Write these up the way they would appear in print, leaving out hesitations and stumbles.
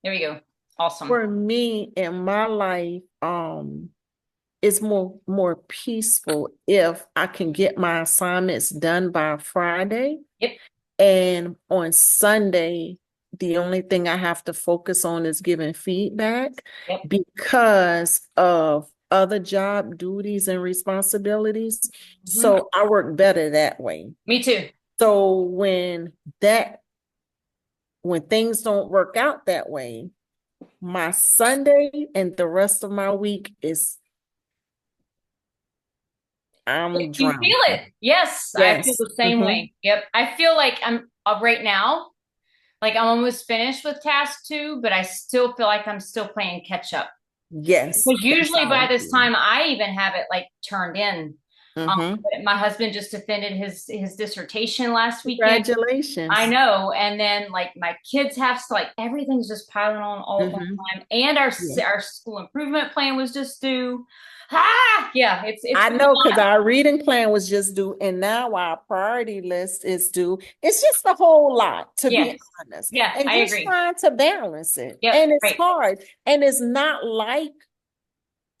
There you go. Awesome. For me in my life, it's more peaceful if I can get my assignments done by Friday. Yep. And on Sunday, the only thing I have to focus on is giving feedback Yep. because of other job duties and responsibilities. Mhm. So I work better that way. Me too. So that when things don't work out that way, my Sunday and the rest of my week is I'm You feel it. drowning. Yes, I feel Yes. the same Mm-hmm. way. Yep. I feel like I'm right now, like I'm almost finished with task two, but I still feel like I'm still playing catch up. Yes, Because that's usually how by I this feel. time I even have it like turned in. Mm-hmm. But my husband just defended his dissertation last weekend. I Congratulations. know. And then like my kids have like everything's just piling on all at one Mm-hmm. time. And our Yeah. our school improvement plan was just due. Ah, yeah, it's I been a know because lot. our reading plan was just due, and now our priority list is due. It's just a whole lot, to be Yes. honest, Yeah, and I just agree. trying to balance it. Yep, And it's right, hard, and it's not like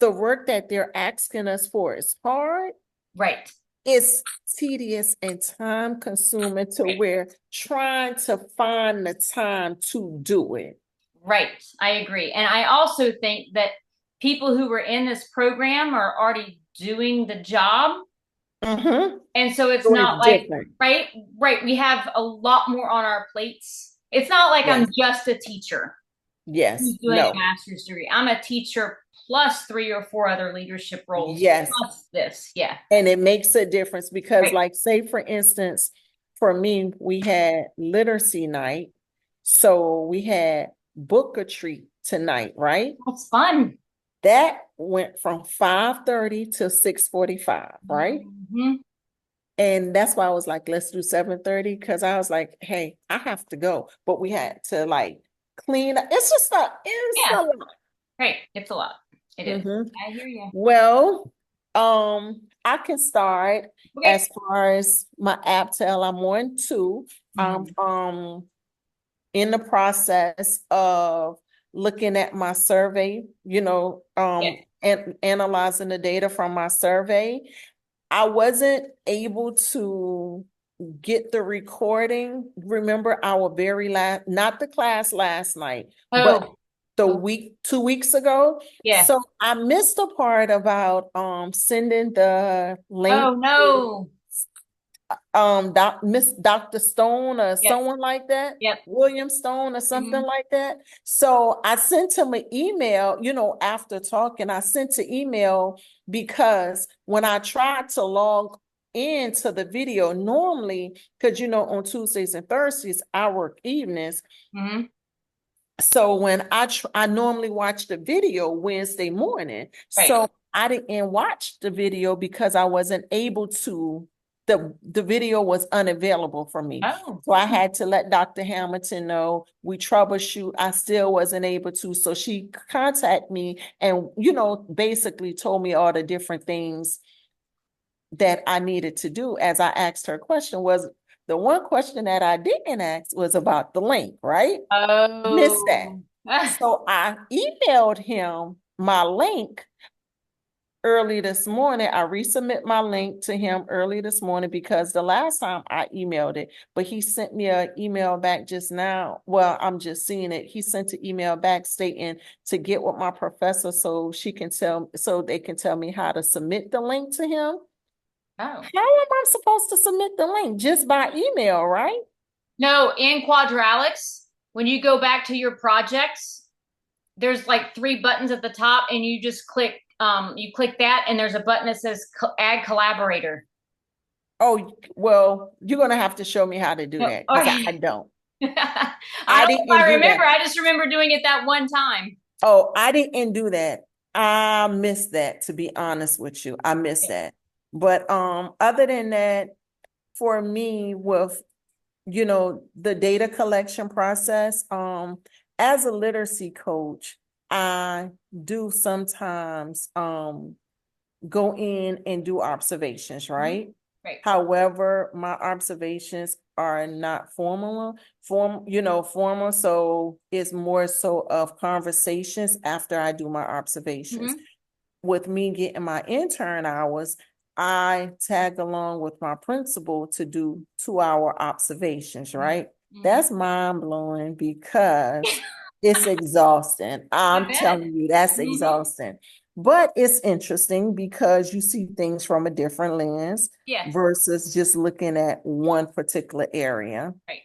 the work that they're asking us for is hard. right, It's tedious and time consuming to right, where trying to find the time to do it. right. I agree. And I also think that people who were in this program are already doing the job. Mm-hmm. And so it's So it's not like, different. right, right. We have a lot more on our plates. It's not like I'm Yes. just a teacher Yes. who's doing a No. master's degree. I'm a teacher plus three or four other leadership roles Yes. plus this. Yeah. And it makes a difference because, Right. like, say for instance, for me, we had literacy night. So we had book a treat tonight, right? That's fun. That went from 5:30 to 6:45, right? Mhm. And that's why I was like, let's do 7:30 because I was like, hey, I have to go. But we had to like clean up. It's Yeah. a lot. Right. It's a lot. It is. Mhm. I hear you. Well, I can start Okay. as far as my APPTEL. I'm on two. I'm Mhm. in the process of looking at my survey, Yeah. and analyzing the data from my survey. I wasn't able to get the recording. Remember our very last, not the class last night, but Oh, the oh, week, 2 weeks ago. yeah. So I missed the part about sending the link Oh, no. Miss Dr. Stone or Yep. someone like that, Yep. William Stone or something Mhm. like that. So I sent him an email, after talking, I sent an email because when I tried to log into the video normally, because on Tuesdays and Thursdays I work evenings. Mhm. So when I normally watch the video Wednesday morning. Right. So I didn't watch the video because I wasn't able to, the video was unavailable for me. Oh. So I had to let Dr. Hamilton know we troubleshoot. I still wasn't able to. So she contacted me and, basically told me all the different things that I needed to do as I asked her question was the one question that I didn't ask was about the link, right? Missed that. Oh. So I emailed him my link early this morning. I resubmit my link to him early this morning because the last time I emailed it, but he sent me an email back just now. Well, I'm just seeing it. He sent an email back stating to get with my professor so they can tell me how to submit the link to him. Oh. How am I supposed to submit the link? Just by email, right? No, in Quadralix, when you go back to your projects, there's like three buttons at the top, and you just you click that, and there's a button that says add collaborator. Oh, well, you're gonna have to show me how to do No, that because I okay. don't. I I don't know if didn't I do remember. that. I just remember doing it that one time. Oh, I didn't do that. I missed that, to be honest with you. I missed that. But other than that, for me, with the data collection process, as a literacy coach, I do sometimes go in and do observations, Mhm. right? Right. However, my observations are not formal. So it's more so of conversations after I do my observations. Mm-hmm. With me getting my intern hours, I tag along with my principal to do 2 hour observations, right? Mm-hmm. That's mind blowing because it's exhausting. I I'm bet. telling you, that's Mm-hmm. exhausting. But it's interesting because you see things from a different lens Yeah. versus just looking at one particular area. Right.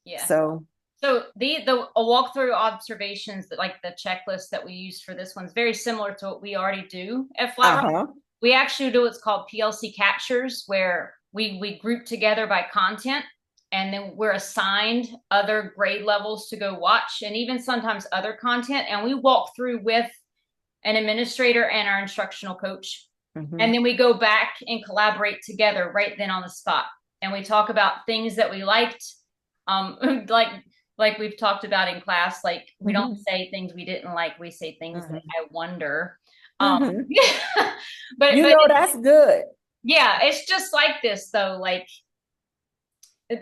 Yeah. So, So the a walkthrough observations that like the checklist that we use for this one's very similar to what we already do at Flat Rock. uh-huh. We actually do what's called PLC captures, where we group together by content, and then we're assigned other grade levels to go watch, and even sometimes other content, and we walk through with an administrator and our instructional coach, Hmm. and then we go back and collaborate together right then on the spot, and we talk about things that we liked, like we've talked about in class. Like we don't Hmm. say things we didn't like, we say things that Hmm. I wonder. um Hmm. but That's good. yeah, it's just like this though. Like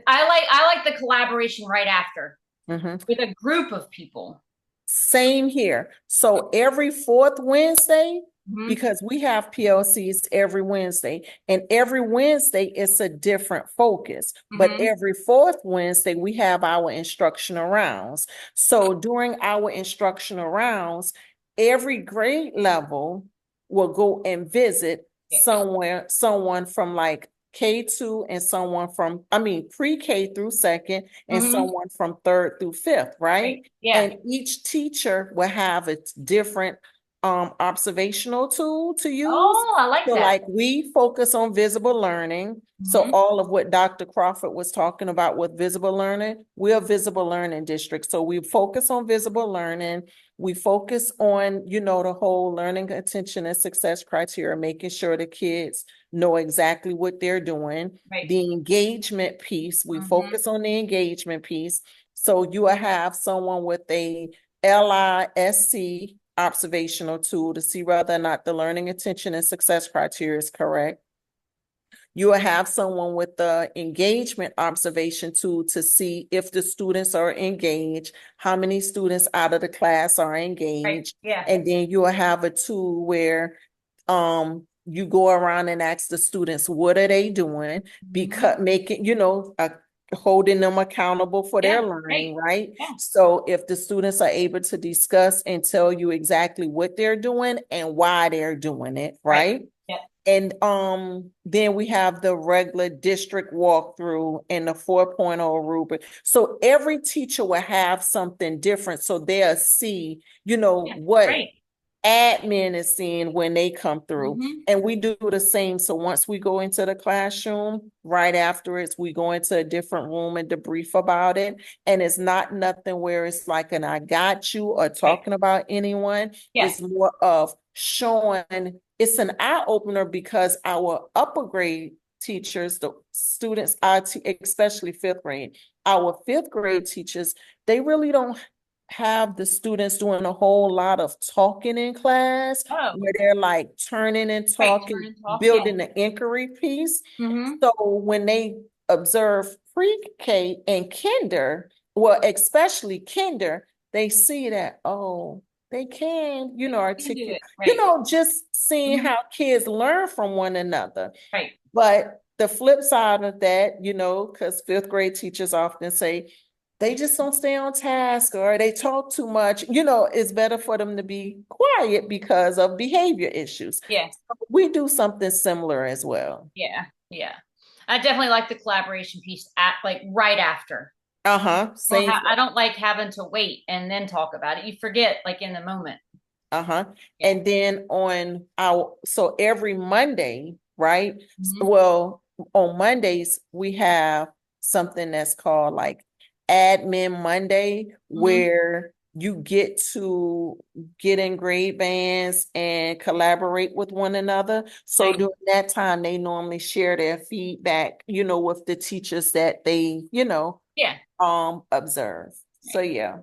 I like the collaboration right after Hmm. with a group of people. Same here. So every fourth Wednesday, Mm-hmm. because we have PLCs every Wednesday, and every Wednesday it's a different focus. But Mm-hmm. every fourth Wednesday, we have our instructional rounds. So during our instructional rounds, every grade level will go and visit Yeah. someone from like K2 and someone from, I mean, pre-K through second and Mm-hmm. someone from third through fifth, Right. right? Yeah. And each teacher will have a different observational tool to use. Oh, I like So that. like we focus on visible learning. So Mm-hmm. all of what Dr. Crawford was talking about with visible learning, we're a visible learning district. So we focus on visible learning. We focus on, the whole learning attention and success criteria, making sure the kids know exactly what they're doing. Right. The engagement piece, we Mm-hmm. focus on the engagement piece. So you will have someone with a LISC observational tool to see whether or not the learning attention and success criteria is correct. You will have someone with the engagement observation tool to see if the students are engaged, how many students out of the class are Right. engaged. Yeah. And then you will have a tool where you go around and ask the students what are they doing, Mm-hmm. because making, holding them accountable for their Yeah. Right. learning, right? Yeah. So if the students are able to discuss and tell you exactly what they're doing and why they're doing it, Right. right? Yeah. And then we have the regular district walkthrough and the 4.0 rubric. So every teacher will have something different. So they'll see, Yeah. what Right. admin is seeing when they come through. Mm-hmm. And we do the same. So once we go into the classroom, right afterwards, we go into a different room and debrief about it. And it's not nothing where it's like an I got you or Right. talking about anyone. Yeah. It's more of showing, it's an eye opener because our upper grade teachers, the students, especially fifth grade, our fifth grade teachers, they really don't have the students doing a whole lot of talking in class Oh, where they're like turning and right. Turn talking, and talk. Yeah. building the inquiry piece. Mm-hmm. So when they observe pre-K and kinder, well, especially kinder, they see that, oh, they can, You can do articulate, it. Right. just seeing Mm-hmm. how kids learn from one another. Right. But the flip side of that, because fifth grade teachers often say they just don't stay on task or they talk too much, it's better for them to be quiet because of behavior issues. Yeah. So we do something similar as well. Yeah. Yeah. I definitely like the collaboration piece at like right after. Uh-huh. Same. I don't like having to wait and then talk about it. You forget like in the moment. Uh-huh. Yeah. And then so every Monday, right? Mm-hmm. Well, on Mondays, we have something that's called like Admin Monday, Mm-hmm. where you get to get in grade bands and collaborate with one another. So Nice. during that time, they normally share their feedback, with the teachers that they, Yeah. observe. So Right. yeah,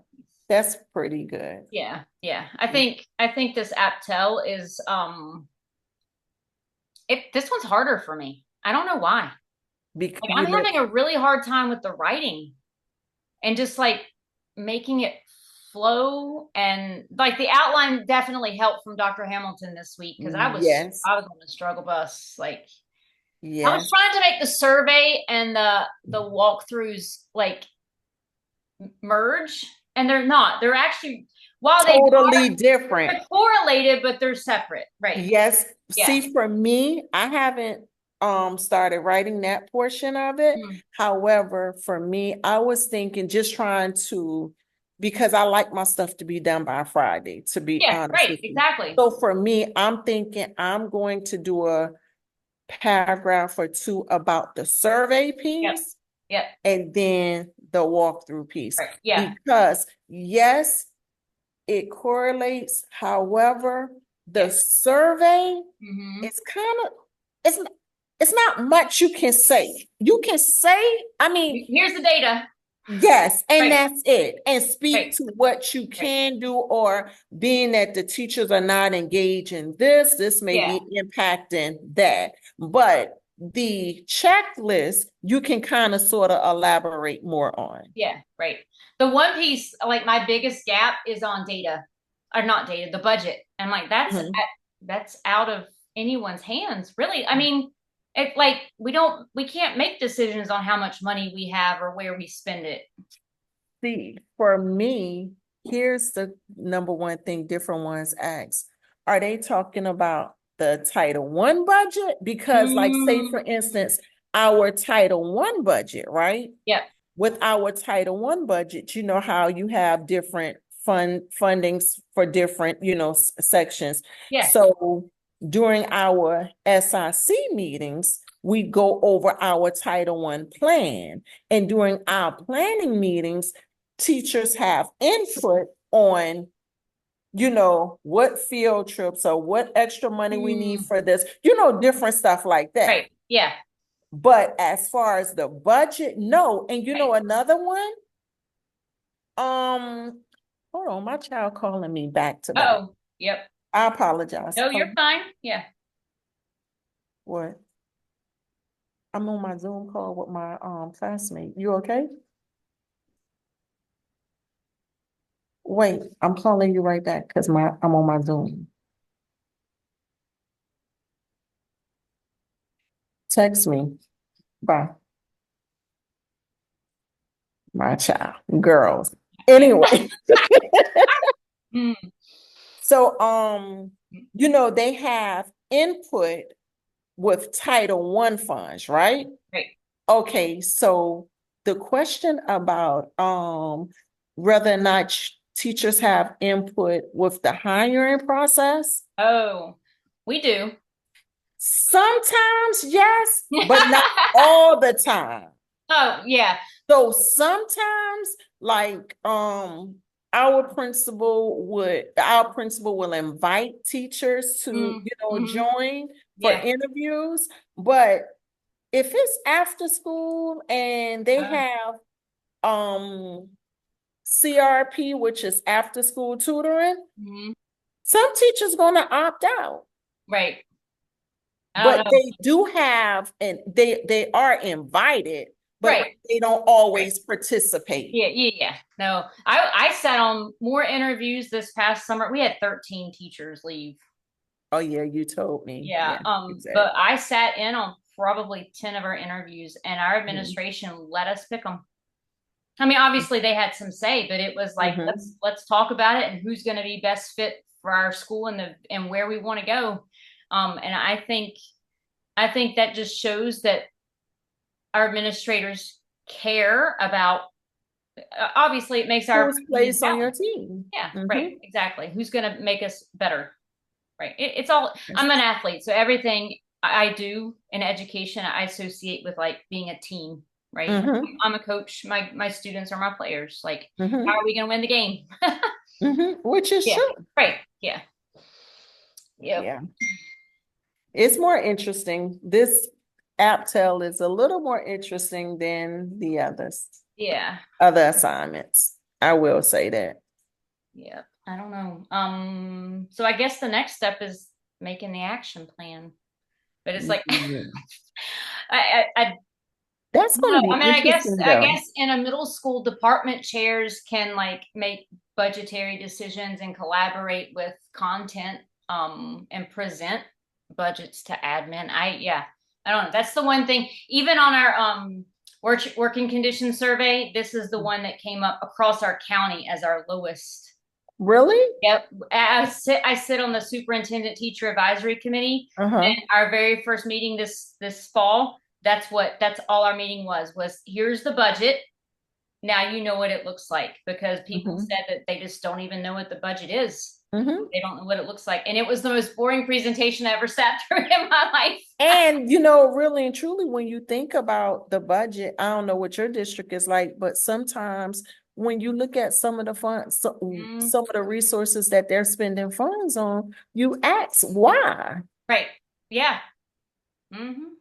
that's pretty good. Yeah. Yeah. I think this APPTEL is this one's harder for me. I don't know why. Like You I'm know, having a really hard time with the writing and just like making it flow, and like the outline definitely helped from Dr. Hamilton this week because yes, I was on the struggle bus. Like I was yes, trying to make the survey and the walkthroughs like merge, and they're not. They're actually, while totally different. they're correlated, but they're separate. Right. Yes. Yeah. See, for me, I haven't started writing that portion of it. Mm. However, for me, I was thinking just trying to, because I like my stuff to be done by Friday, to be Yeah. honest Right. with you. Exactly. So for me, I'm thinking I'm going to do a paragraph or two about the survey Yep. piece Yep. and then the walkthrough piece. Right. Yeah. Because yes, it correlates. However, the Yeah. survey Hmm. is kind of it's it's not much you can say. You can say, I mean, Here's the data. yes, and Right. that's it. And speak Right. to what you Right. can do, or being that the teachers are not engaged in this, this may Yeah. be impacting that. But the checklist, you can kind of sort of elaborate more on. Yeah. Right. The one piece, like my biggest gap is on data, or not data, the budget. And like Mhm. that's out of anyone's hands, really. I mean, it like we can't make decisions on how much money we have or where we spend it. See, for me, here's the number one thing different ones ask. Are they talking about the Title One budget? Because, like, say for Mm, instance, our Title One budget, right? yep. With our Title One budget, you know how you have different fundings for different, sections. Yeah. So during our SIC meetings, we go over our Title One plan. And during our planning meetings, teachers have input on, what field trips or what extra money we need Mm, for this, different stuff like that. right. Yeah. But as far as the budget, no. And Right. another one, um, hold on, my child calling me back to back. Oh, yep. I apologize. No, you're Hello? fine. Yeah. What? I'm on my Zoom call with my classmate. You okay? Wait, I'm calling you right back because I'm on my Zoom. Text me. Bye. My child. Girls. Yeah. Anyway, Mm, so they have input with Title One funds, right? right. Okay, so the question about whether or not teachers have input with the hiring process, Oh, we do. sometimes yes, but not all the time. Oh, yeah. So sometimes, like, our principal will invite teachers to, Mm, hmm. join for Yeah. interviews. But if it's after school and they Oh, have um CRP, which is after school tutoring, mhm. some teachers gonna opt out. Right. I But don't know. they do have, and they are invited, but Right. they don't Right. always participate. Yeah. Yeah. Yeah. No, I sat on more interviews this past summer. We had 13 teachers leave. Oh yeah, you told me. Yeah. Yeah, But exactly. I sat in on probably 10 of our interviews, and our Mhm. administration let us pick them. I mean, obviously they had some say, but it was like Mhm. let's talk about it and who's going to be best fit for our school and where we want to go. And I think that just shows that our administrators care about. Obviously, it makes our Who's community placed on your better. team? Yeah, right, Mhm. exactly. Who's going to make us better? Right. It's all. I'm an athlete, so everything I do in education, I associate with like being a team. Right. Mhm. I'm a coach. My students are my players. Like, how Mhm. are we going to win the game? Mhm. Which is Yeah. true. Right. Yeah. Yep. Yeah. It's more interesting. This APPTEL is a little more interesting than the Yeah. other assignments. I will say that. Yeah. I don't know. So I guess the next step is making the action plan. but it's like Yeah. I That's no, going to be I mean, interesting I though. guess in a middle school, department chairs can like make budgetary decisions and collaborate with content, and present budgets to admin. Yeah, I don't know. That's the one thing. Even on our working condition survey, this is the one that came up across our county as our lowest. Really? Yep. I sit on the superintendent teacher advisory committee, Uh-huh. and our very first meeting this fall, that's all our meeting was here's the budget. Now you know what it looks like, because people Hmm. said that they just don't even know what the budget is. Hmm. They don't know what it looks like. And it was the most boring presentation I ever sat through in my life. And really and truly, when you think about the budget, I don't know what your district is like, but sometimes when you look at some of the funds, Mm, some of the resources that they're spending funds on, you ask why. right. Yeah. Hmm.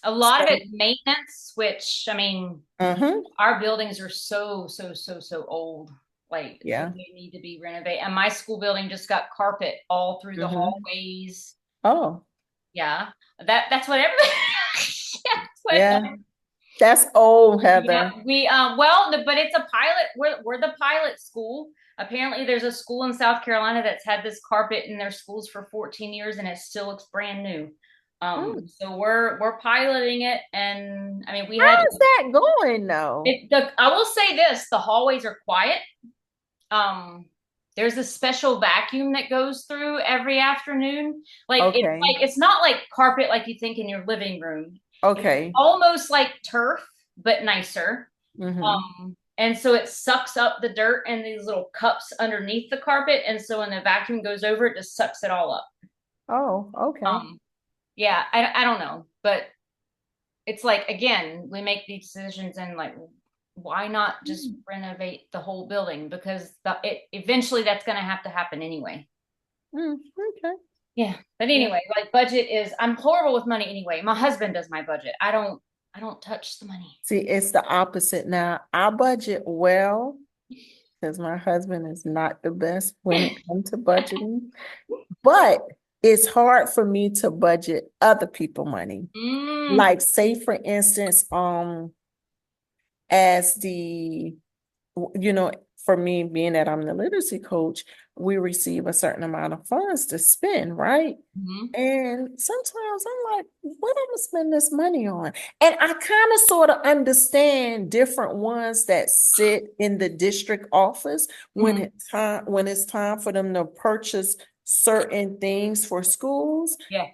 A lot of So, it maintenance, which I mean, uh-huh, our buildings are so old. Like yeah. they need to be renovated. And my school building just got carpet all through the Hmm. hallways. Oh, Yeah. That's what everybody that's what yeah. That's old, yeah, Heather. but it's a pilot. We're the pilot school. Apparently there's a school in South Carolina that's had this carpet in their schools for 14 years and it still looks brand new. Hmm. So we're piloting it, and I mean we had How's that going though? I will say this, the hallways are quiet. um there's a special vacuum that goes through every afternoon. Okay. It's not like carpet like you think in your living room. It's Okay. almost like turf but nicer. Hmm. And so it sucks up the dirt in these little cups underneath the carpet, and so when the vacuum goes over it just sucks it all up. Oh, okay. um yeah, I don't know, but it's like, again, we make these decisions, and like, why not just Mm, renovate the whole building, because it eventually that's going to have to happen anyway. okay. Yeah, but Yeah. anyway, like budget is, I'm horrible with money anyway. My husband does my budget. I don't touch the money. See, it's the opposite now. I budget well because my husband is not the best when it comes to budgeting, but it's hard for me to budget other people money. Mm, Like say for instance, as the you know, for me, being that I'm the literacy coach, we receive a certain amount of funds to spend, right? mhm. And sometimes I'm like, what am I spend this money on? And I kind of sort of understand different ones that sit in the district office Mhm. when it's time for them to purchase certain things for schools. Yeah,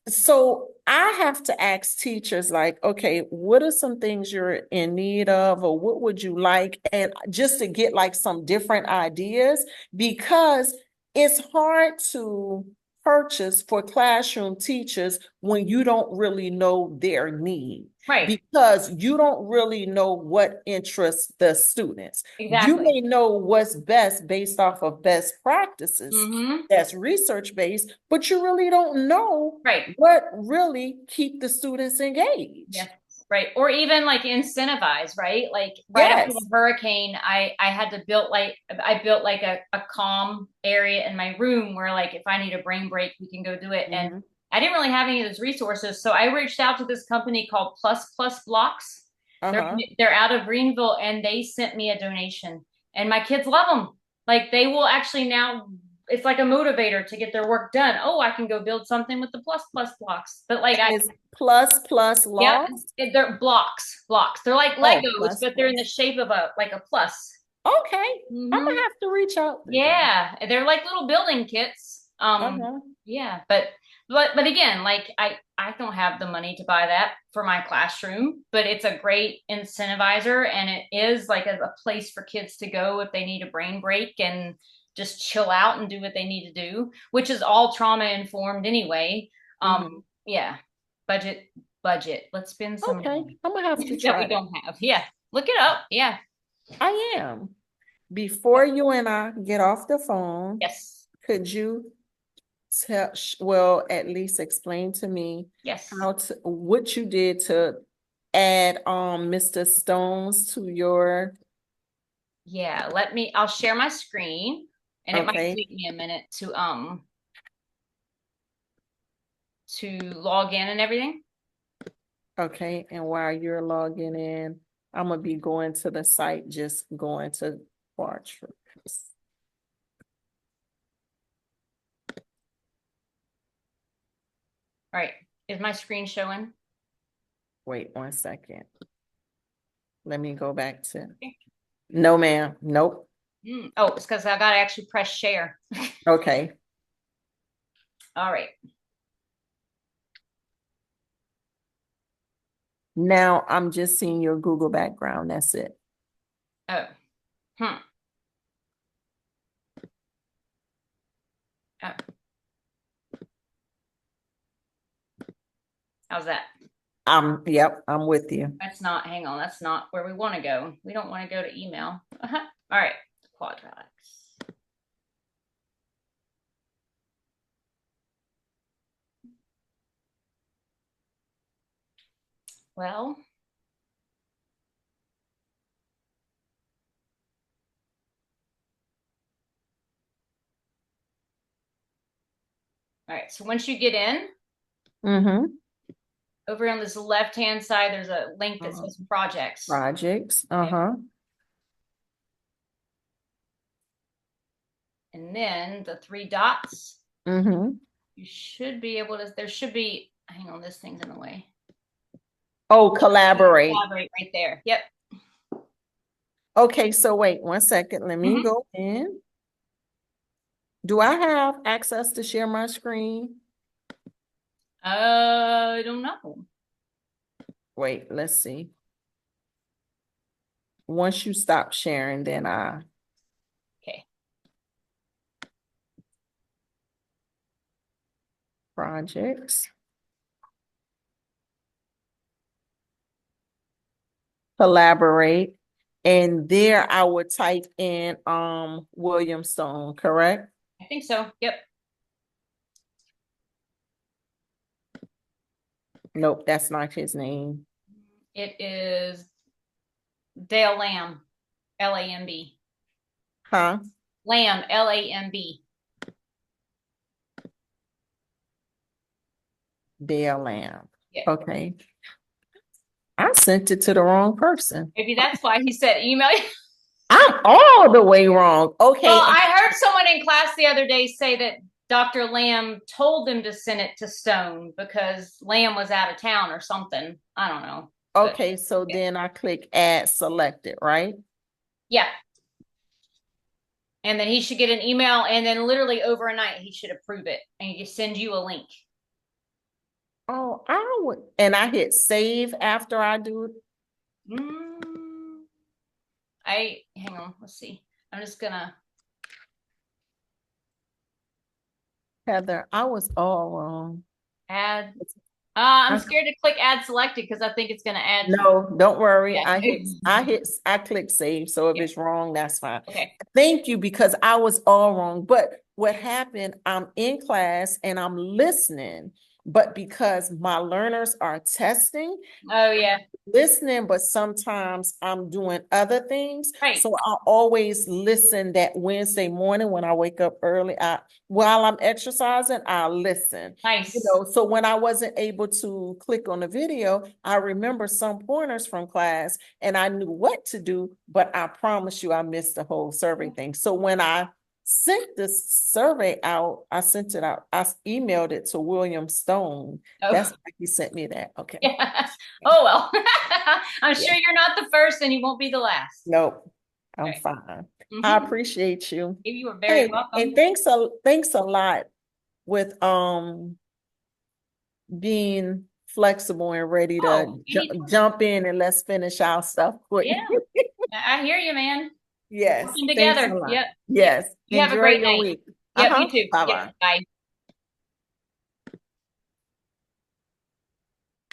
So I have to ask teachers like, okay, what are some things you're in need of, or what would you like? And just to get like some different ideas, because it's hard to purchase for classroom teachers when you don't really know their need, right. because you don't really know what interests the students. You Exactly. may know what's best based off of best practices, Hmm. that's research based, but you really don't know Right. what really keep the students Yeah. engaged. Right. Or even like incentivize, right? Like right after the Yes. hurricane, I had to build like I built like a calm area in my room where, like, if I need a brain break, we can go do it. And Hmm. I didn't really have any of those resources. So I reached out to this company called Plus Plus Blocks. They're Uh-huh. they're out of Greenville, and they sent me a donation. And my kids love them. Like they will actually now, it's like a motivator to get their work done. Oh, I can go build something with the Plus Plus Blocks. But like And it's plus yep, loss. they're blocks. They're like Oh, Legos, plus but they're in the plus. shape of a like a plus. Okay. I'm Hmm. gonna have to reach out to them. Yeah, they're like little building kits. Uh-huh. Yeah, but again, like I don't have the money to buy that for my classroom, but it's a great incentivizer, and it is like a place for kids to go if they need a brain break and just chill out and do what they need to do, which is all trauma informed anyway. Hmm. Yeah, budget, budget. Let's spend some Okay. money I'm gonna have to that try we that. don't have. Yeah, look it up. Yeah. I am. Before you and I get off the phone, Yes. could you well, at least explain to me Yes. how to what you did to add Mr. Stones to your Yeah. I'll share my screen, and it might okay. take me a minute to to log in and everything. Okay, and while you're logging in, I'm gonna be going to the site, just going to Quadrants. All right. Is my screen showing? Wait 1 second. Let me go back to, no, ma'am, nope. Oh, it's because I got to actually press share. Okay, All right. now I'm just seeing your Google background, that's it. Oh. Hmm. Oh. How's that? Yep, I'm with you. That's not, hang on, that's not where we want to go. We don't want to go to email. All right. Quadratics. Well, all right. So once you get in, Mm-hmm. over on this left-hand side, there's a link that says projects. Projects, Okay. uh-huh. And then the three dots, Mm-hmm. you should be able to, there should be, hang on, this thing's in the way. Oh, collaborate. Collaborate right there. Yep. Okay, so wait 1 second, let me go in. Do I have access to share my screen? I don't know. Wait, let's see. Once you stop sharing, then Okay. projects. Collaborate. And there I would type in William Stone, correct? I think so. Yep. Nope, that's not his name. It is Dale Lamb, Lamb. Huh? Lamb, Lamb. Dale Lamb. Yeah. Okay. I sent it to the wrong person. Maybe that's why he said email. I'm all the way wrong. Okay. Well, I heard someone in class the other day say that Dr. Lamb told them to send it to Stone because Lamb was out of town or something. I don't know. Okay, so then I click add selected, right? Yeah. And then he should get an email, and then literally overnight he should approve it and he send you a link. Oh, I would, and I hit save after I do it. Hang on, let's see. I'm just gonna Heather, I was all wrong. add. I'm scared to click add selected because I think it's gonna add. No, don't worry. Yeah. I click save. So if Yeah. it's wrong, that's fine. Okay. Thank you, because I was all wrong. But what happened, I'm in class and I'm listening, but because my learners are testing, Oh yeah. listening, but sometimes I'm doing other things. Right. So I always listen that Wednesday morning when I wake up early. While I'm exercising, I listen. Nice. So when I wasn't able to click on the video, I remember some pointers from class and I knew what to do, but I promise you I missed the whole survey thing. So when I sent this survey out, I emailed it to William Stone. Oh. That's why he sent me that. Okay. Yeah. Oh well. I'm sure you're not the first and you won't be the last. Nope, I'm Okay. fine. I appreciate you. You are very welcome. And thanks a lot with being flexible and ready to jump in and let's finish our stuff quick. Yeah. I hear you, man. Yes. Working together. Yep. Yes. You have a great night. week. Yep, you too. Bye-bye. Yep, bye.